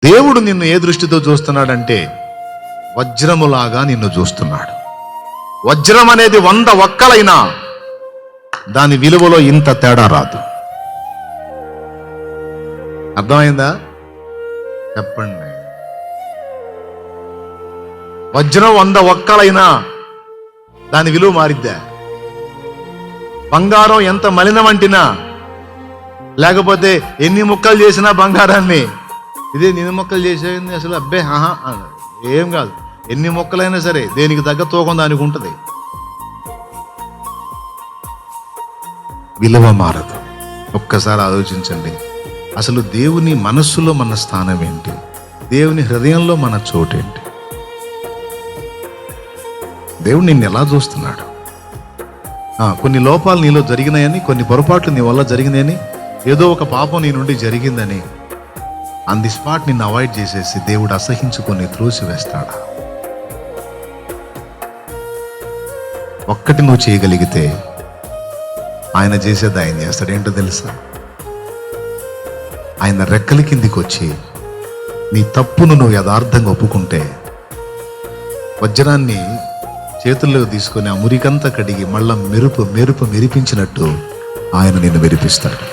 దేవుడు నిన్ను ఏ దృష్టితో చూస్తున్నాడంటే వజ్రములాగా నిన్ను చూస్తున్నాడు. వజ్రం అనేది 100 ఒక్కలైనా దాని విలువలో ఇంత తేడా రాదు. అర్థమైందా? చెప్పండి. వజ్రం 100 ఒక్కలైనా దాని విలువ మారిద్దా? బంగారం ఎంత మలినం అంటినా, లేకపోతే ఎన్ని ముక్కలు చేసినా బంగారాన్ని, ఇదే నిన్ను మొక్కలు చేసేది అసలు అబ్బే ఏం కాదు. ఎన్ని మొక్కలైనా సరే దేనికి తగ్గ తూకం దానికి ఉంటుంది. విలువ మారదు. ఒక్కసారి ఆలోచించండి. అసలు దేవుని మనస్సులో మన స్థానం ఏంటి? దేవుని హృదయంలో మన చోటేంటి? దేవుడు నిన్ను ఎలా చూస్తున్నాడు? కొన్ని లోపాలు నీలో జరిగినాయని, కొన్ని పొరపాట్లు నీ వల్ల జరిగినాయని, ఏదో ఒక పాపం నీ నుండి జరిగిందని ఆన్ ది స్పాట్ నిన్ను అవాయిడ్ చేసేసి దేవుడు అసహించుకొని త్రోసివేస్తాడా? ఒక్కటి నువ్వు చేయగలిగితే ఆయన చేసేది ఆయన చేస్తాడు. ఏంటో తెలుసా? ఆయన రెక్కల కిందికి వచ్చి నీ తప్పును నువ్వు యథార్థంగా ఒప్పుకుంటే వజ్రాన్ని చేతుల్లో తీసుకొని ఆ మురికంతా కడిగి మళ్ళా మెరుపు మెరిపించినట్టు ఆయన నిన్ను మెరిపిస్తాడు.